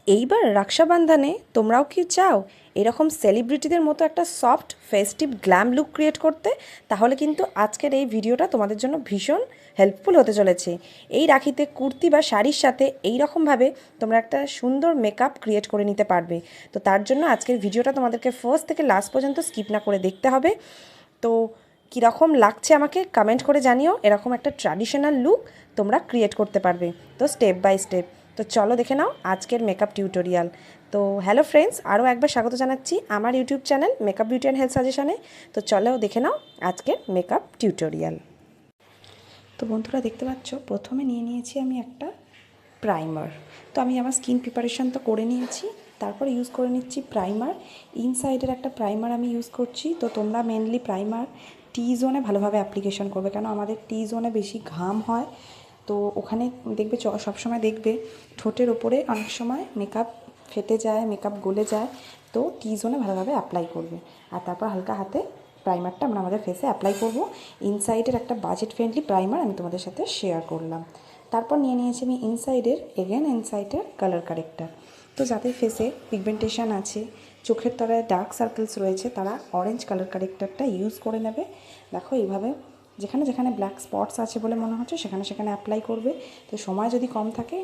এইবার রক্ষাবন্ধনে তোমরাও কি চাও এরকম সেলিব্রিটিদের মতো একটা soft festive glam look create করতে? তাহলে কিন্তু আজকের এই ভিডিওটা তোমাদের জন্য ভীষণ হেল্পফুল হতে চলেছে। এই রাখিতে কুর্তি বা শাড়ির সাথে এই রকমভাবে তোমরা একটা সুন্দর মেকআপ ক্রিয়েট করে নিতে পারবে। তো তার জন্য আজকের ভিডিওটা তোমাদেরকে ফার্স্ট থেকে লাস্ট পর্যন্ত স্কিপ না করে দেখতে হবে। তো কীরকম লাগছে আমাকে কমেন্ট করে জানিও। এরকম একটা ট্র্যাডিশনাল লুক তোমরা ক্রিয়েট করতে পারবে, তো স্টেপ বাই স্টেপ। তো চলো দেখে নাও আজকের মেকআপ টিউটোরিয়াল। তো হ্যালো ফ্রেন্ডস, আরও একবার স্বাগত জানাচ্ছি আমার YouTube channel makeup beauty and health সাজেশনে। তো চলো দেখে নাও আজকের মেকআপ টিউটোরিয়াল। তো বন্ধুরা দেখতে পাচ্ছ, প্রথমে নিয়ে নিয়েছি আমি একটা প্রাইমার। তো আমি আমার স্কিন প্রিপারেশন তো করে নিয়েছি, তারপরে ইউজ করে নিচ্ছি প্রাইমার। ইনসাইডের একটা প্রাইমার আমি ইউজ করছি। তো তোমরা মেনলি প্রাইমার টি জোনে ভালোভাবে অ্যাপ্লিকেশন করবে, কেন আমাদের টি জোনে বেশি ঘাম হয়। তো ওখানে দেখবে সবসময় দেখবে ঠোঁটের ওপরে অনেক সময় মেকআপ ফেটে যায়, মেকআপ গলে যায়। তো টি জোনে ভালোভাবে অ্যাপ্লাই করবে, আর তারপর হালকা হাতে প্রাইমারটা আমরা আমাদের ফেসে অ্যাপ্লাই করব। ইনসাইডের একটা বাজেট ফ্রেন্ডলি প্রাইমার আমি তোমাদের সাথে শেয়ার করলাম। তারপর নিয়ে নিয়েছি আমি ইনসাইডের কালার কারেক্টার। তো যাদের ফেসে পিগমেন্টেশন আছে, চোখের তলায় ডার্ক সার্কেলস রয়েছে, তারা অরেঞ্জ কালার কারেক্টারটা ইউজ করে নেবে। দেখো এইভাবে যেখানে যেখানে ব্ল্যাক স্পটস আছে বলে মনে হচ্ছে সেখানে সেখানে অ্যাপ্লাই করবে। তো সময় যদি কম থাকে,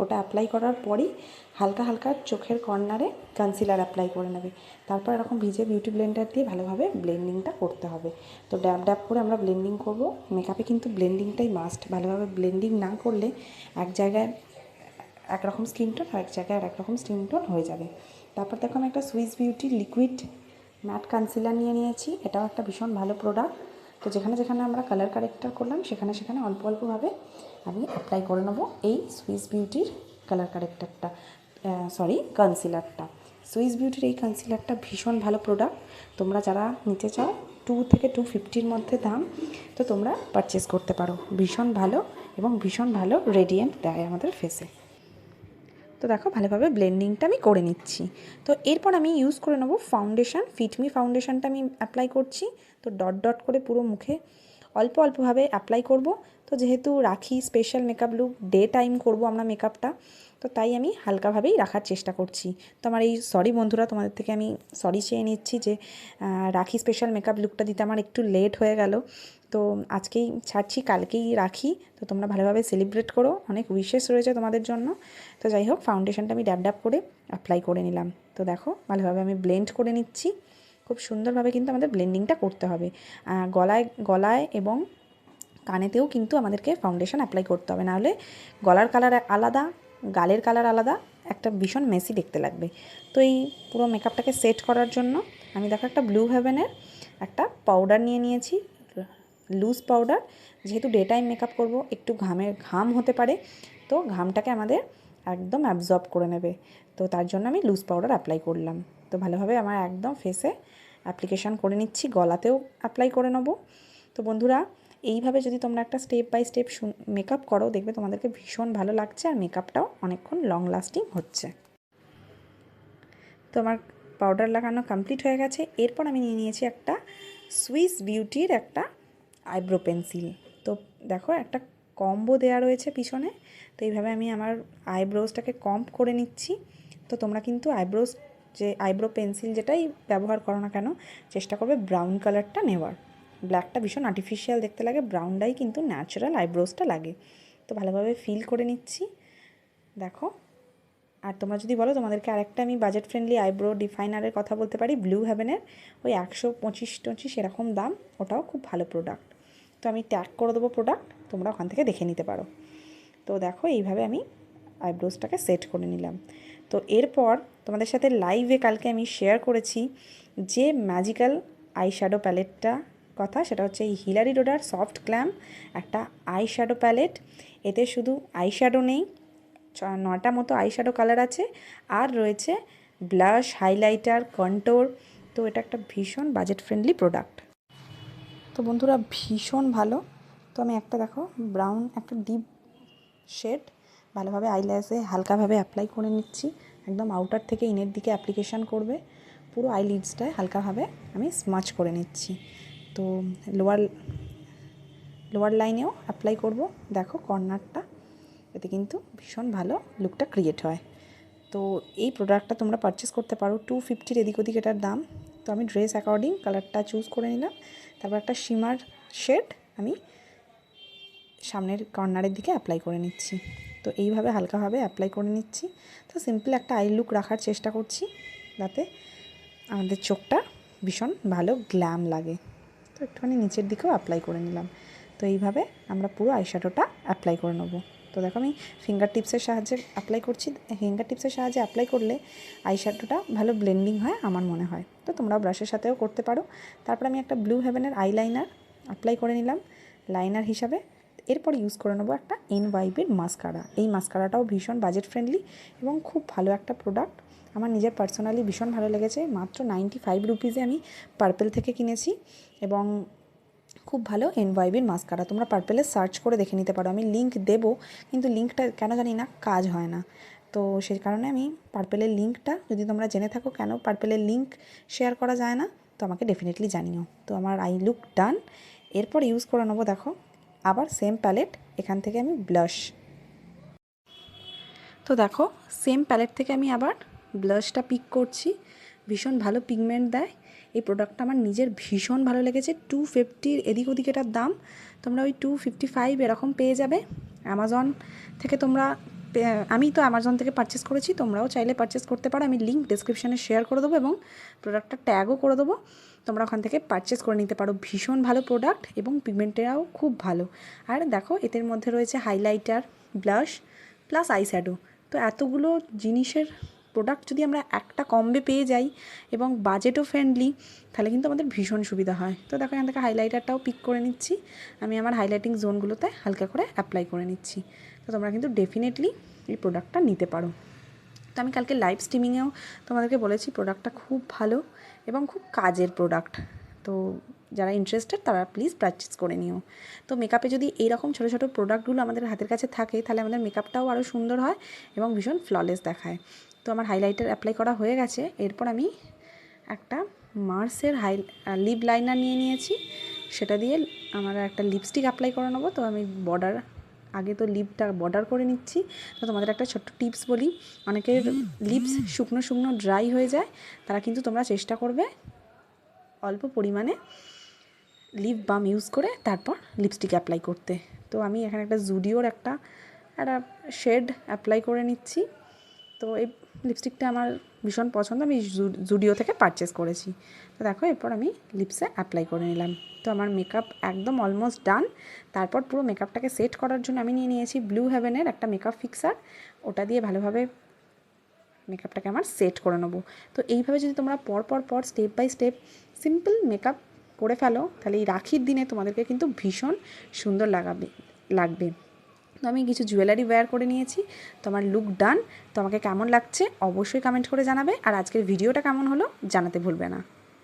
ওটা অ্যাপ্লাই করার পরই হালকা হালকা চোখের কর্নারে কনসিলার অ্যাপ্লাই করে নেবে। তারপর এরকম ভিজে বিউটি ব্লেন্ডার দিয়ে ভালোভাবে ব্লেন্ডিংটা করতে হবে। তো ড্যাব ড্যাব করে আমরা ব্লেন্ডিং করব। মেকআপে কিন্তু ব্লেন্ডিংটাই মাস্ট। ভালোভাবে ব্লেন্ডিং না করলে এক জায়গায় একরকম স্কিন টোন আর এক জায়গায় আর একরকম স্কিন টোন হয়ে যাবে। তারপর দেখো আমি একটা Swiss beauty liquid mat concealer নিয়ে নিয়েছি। এটাও একটা ভীষণ ভালো প্রোডাক্ট। তো যেখানে যেখানে আমরা কালার কারেক্টার করলাম সেখানে সেখানে অল্প অল্পভাবে আমি অ্যাপ্লাই করে নেবো এই সুইস বিউটির কালার কারেক্টারটা, কনসিলারটা। সুইস বিউটির এই কনসিলারটা ভীষণ ভালো প্রোডাক্ট। তোমরা যারা নিতে চাও 2 থেকে 250-র মধ্যে দাম, তো তোমরা পারচেস করতে পারো। ভীষণ ভালো এবং ভীষণ ভালো রেডিয়েন্ট দেয় আমাদের ফেসে। তো দেখো ভালোভাবে ব্লেন্ডিংটা আমি করে নিচ্ছি। তো এরপর আমি ইউজ করে নেবো ফাউন্ডেশন। ফিটমি ফাউন্ডেশনটা আমি অ্যাপ্লাই করছি। তো ডট ডট করে পুরো মুখে অল্প অল্পভাবে অ্যাপ্লাই করব। তো যেহেতু রাখি special makeup look, day time করব আমরা মেকআপটা, তো তাই আমি হালকাভাবেই রাখার চেষ্টা করছি। তো আমার সরি বন্ধুরা, তোমাদের থেকে আমি সরি চেয়ে নিচ্ছি যে রাখি স্পেশাল মেকআপ লুকটা দিতে আমার একটু লেট হয়ে গেল। তো আজকেই ছাড়ছি, কালকেই রাখি। তো তোমরা ভালোভাবে সেলিব্রেট করো, অনেক উইশেস রয়েছে তোমাদের জন্য। তো যাই হোক, ফাউন্ডেশনটা আমি ড্যাব ড্যাব করে অ্যাপ্লাই করে নিলাম। তো দেখো ভালোভাবে আমি ব্লেন্ড করে নিচ্ছি। খুব সুন্দরভাবে কিন্তু আমাদের ব্লেন্ডিংটা করতে হবে। গলায় এবং কানেতেও কিন্তু আমাদেরকে ফাউন্ডেশন অ্যাপ্লাই করতে হবে, নাহলে গলার কালার আলাদা, গালের কালার আলাদা, একটা ভীষণ মেসি দেখতে লাগবে। তো এই পুরো মেকআপটাকে সেট করার জন্য আমি দেখো একটা ব্লু হেভেনের একটা পাউডার নিয়ে নিয়েছি, লুজ পাউডার। যেহেতু ডে টাইম মেকআপ করব, একটু ঘাম হতে পারে, তো ঘামটাকে আমাদের একদম অ্যাবজর্ব করে নেবে। তো তার জন্য আমি লুজ পাউডার অ্যাপ্লাই করলাম। তো ভালোভাবে আমার একদম ফেসে অ্যাপ্লিকেশান করে নিচ্ছি, গলাতেও অ্যাপ্লাই করে নেব। তো বন্ধুরা, এইভাবে যদি তোমরা একটা স্টেপ বাই স্টেপ মেকআপ করো, দেখবে তোমাদেরকে ভীষণ ভালো লাগছে আর মেকআপটাও অনেকক্ষণ লং লাস্টিং হচ্ছে। তো আমার পাউডার লাগানো কমপ্লিট হয়ে গেছে। এরপর আমি নিয়ে নিয়েছি একটা সুইস বিউটির একটা আইব্রো পেন্সিল। তো দেখো একটা কম্বো দেওয়া রয়েছে পিছনে। তো এইভাবে আমি আমার আইব্রোজটাকে কম্প করে নিচ্ছি। তো তোমরা কিন্তু আইব্রো পেন্সিল যেটাই ব্যবহার করো না কেন, চেষ্টা করবে ব্রাউন কালারটা নেওয়ার। ব্ল্যাকটা ভীষণ আর্টিফিশিয়াল দেখতে লাগে, ব্রাউনটাই কিন্তু ন্যাচারাল আইব্রোজটা লাগে। তো ভালোভাবে ফিল করে নিচ্ছি দেখো। আর তোমরা যদি বলো তোমাদেরকে আরেকটা আমি বাজেট ফ্রেন্ডলি আইব্রো ডিফাইনারের কথা বলতে পারি, ব্লু হেভেনের, ওই 125 এরকম দাম, ওটাও খুব ভালো প্রোডাক্ট। তো আমি ট্যাগ করে দেবো প্রোডাক্ট, তোমরা ওখান থেকে দেখে নিতে পারো। তো দেখো এইভাবে আমি আইব্রোজটাকে সেট করে নিলাম। তো এরপর তোমাদের সাথে লাইভে কালকে আমি শেয়ার করেছি যে ম্যাজিক্যাল আই শ্যাডো প্যালেটটা কথা, সেটা হচ্ছে এই হিলারি ডোডার সফট গ্ল্যাম একটা আই শ্যাডো প্যালেট। এতে শুধু আই শ্যাডো নেই, 9টা মতো আই শ্যাডো কালার আছে, আর রয়েছে ব্লাশ, হাইলাইটার, কন্ট্যুর। তো এটা একটা ভীষণ বাজেট ফ্রেন্ডলি প্রোডাক্ট। তো বন্ধুরা ভীষণ ভালো। তো আমি একটা দেখো ব্রাউন একটা ডিপ শেড ভালোভাবে আইল্যাশে হালকাভাবে অ্যাপ্লাই করে নিচ্ছি। একদম আউটার থেকে ইনের দিকে অ্যাপ্লিকেশান করবে, পুরো আইলিডসটায় হালকাভাবে আমি স্মাচ করে নিচ্ছি। তো লোয়ার লাইনেও অ্যাপ্লাই করব, দেখো কর্নারটা, এতে কিন্তু ভীষণ ভালো লুকটা ক্রিয়েট হয়। তো এই প্রোডাক্টটা তোমরা পারচেস করতে পারো 250 এদিক ওদিক এটার দাম। তো আমি ড্রেস অ্যাকর্ডিং কালারটা চুজ করে নিলাম। তারপর একটা শিমার শেড আমি সামনের কর্নারের দিকে অ্যাপ্লাই করে নিচ্ছি। তো এইভাবে হালকাভাবে অ্যাপ্লাই করে নিচ্ছি। তো সিম্পল একটা আই লুক রাখার চেষ্টা করছি যাতে আমাদের চোখটা ভীষণ ভালো গ্ল্যাম লাগে। তো একটুখানি নিচের দিকেও অ্যাপ্লাই করে নিলাম। তো এইভাবে আমরা পুরো আইশ্যাডোটা অ্যাপ্লাই করে নেবো। তো দেখো আমি ফিঙ্গার টিপসের সাহায্যে অ্যাপ্লাই করছি। ফিঙ্গার টিপসের সাহায্যে অ্যাপ্লাই করলে আইশ্যাডোটা ভালো ব্লেন্ডিং হয় আমার মনে হয়। তো তোমরাও ব্রাশের সাথেও করতে পারো। তারপর আমি একটা ব্লু হেভেনের আইলাইনার অ্যাপ্লাই করে নিলাম লাইনার হিসাবে। এরপর ইউজ করে নেবো একটা এনওয়াইবির মাস্কারা। এই মাস্কারাটাও ভীষণ বাজেট ফ্রেন্ডলি এবং খুব ভালো একটা প্রোডাক্ট। আমার নিজের পার্সোনালি ভীষণ ভালো লেগেছে। মাত্র 95 রুপিসে আমি পার্পেল থেকে কিনেছি এবং খুব ভালো এনওয়াইবির মাস্কারা। তোমরা পার্পেলে সার্চ করে দেখে নিতে পারো। আমি লিঙ্ক দেবো, কিন্তু লিঙ্কটা কেন জানি না কাজ হয় না। তো সেই কারণে আমি পার্পেলের লিঙ্কটা, যদি তোমরা জেনে থাকো কেন পার্পেলের লিঙ্ক শেয়ার করা যায় না, তো আমাকে ডেফিনেটলি জানিও। তো আমার আই লুক ডান। এরপর ইউজ করে নেবো দেখো আবার সেম প্যালেট, এখান থেকে আমি ব্লাশ। তো দেখো সেম প্যালেট থেকে আমি আবার ব্লাশটা পিক করছি। ভীষণ ভালো পিগমেন্ট দেয় এই প্রোডাক্টটা। আমার নিজের ভীষণ ভালো লেগেছে। 250 এদিক ওদিক এটার দাম। তোমরা ওই 255 এরকম পেয়ে যাবে অ্যামাজন থেকে। আমি তো অ্যামাজন থেকে পারচেস করেছি, তোমরাও চাইলে পারচেস করতে পারো। আমি লিঙ্ক ডেসক্রিপশানে শেয়ার করে দেবো এবং প্রোডাক্টটা ট্যাগও করে দেবো। তোমরা ওখান থেকে পারচেস করে নিতে পারো। ভীষণ ভালো প্রোডাক্ট এবং পিগমেন্টেরাও খুব ভালো। আর দেখো এদের মধ্যে রয়েছে হাইলাইটার, ব্লাশ প্লাস আইশ্যাডো। তো এতগুলো জিনিসের প্রোডাক্ট যদি আমরা একটা কম্বে পেয়ে যাই এবং বাজেটও ফ্রেন্ডলি, তাহলে কিন্তু আমাদের ভীষণ সুবিধা হয়। তো দেখো এখান থেকে হাইলাইটারটাও পিক করে নিচ্ছি। আমি আমার হাইলাইটিং জোনগুলোতে হালকা করে অ্যাপ্লাই করে নিচ্ছি। তো তোমরা কিন্তু ডেফিনেটলি এই প্রোডাক্টটা নিতে পারো। তো আমি কালকে লাইভ স্ট্রিমিংয়েও তোমাদেরকে বলেছি প্রোডাক্টটা খুব ভালো এবং খুব কাজের প্রোডাক্ট। তো যারা ইন্টারেস্টেড তারা প্লিজ পারচেস করে নিও। তো মেকআপে যদি এইরকম ছোটো ছোটো প্রোডাক্টগুলো আমাদের হাতের কাছে থাকে, তাহলে আমাদের মেকআপটাও আরও সুন্দর হয় এবং ভীষণ ফ্ললেস দেখায়। তো আমার হাইলাইটার অ্যাপ্লাই করা হয়ে গেছে। এরপর আমি একটা মার্সের লিপ লাইনার নিয়ে নিয়েছি। সেটা দিয়ে আমার একটা লিপস্টিক অ্যাপ্লাই করে নেবো। তো আমি আগে তো লিপটা বর্ডার করে নিচ্ছি। তো তোমাদের একটা ছোট্ট টিপস বলি, অনেকের লিপস শুকনো শুকনো ড্রাই হয়ে যায়, তারা কিন্তু তোমরা চেষ্টা করবে অল্প পরিমাণে লিপ বাম ইউজ করে তারপর লিপস্টিক অ্যাপ্লাই করতে। তো আমি এখানে একটা জুডিওর একটা শেড অ্যাপ্লাই করে নিচ্ছি। তো এই লিপস্টিকটা আমার ভীষণ পছন্দ, আমি জুডিও থেকে পারচেস করেছি। তো দেখো এরপর আমি লিপসে অ্যাপ্লাই করে নিলাম। তো আমার মেকআপ একদম অলমোস্ট ডান। তারপর পুরো মেকআপটাকে সেট করার জন্য আমি নিয়ে নিয়েছি ব্লু হেভেনের একটা মেকআপ ফিক্সার। ওটা দিয়ে ভালোভাবে মেকআপটাকে আমার সেট করে নেবো। তো এইভাবে যদি তোমরা পর step by step simple makeup করে ফেলো, তাহলে এই রাখির দিনে তোমাদেরকে কিন্তু ভীষণ সুন্দর লাগবে। তো আমি কিছু জুয়েলারি ওয়্যার করে নিয়েছি। তো আমার লুক ডান। তো আমাকে কেমন লাগছে অবশ্যই কমেন্ট করে জানাবে। আর আজকের ভিডিওটা কেমন হলো জানাতে ভুলবে না।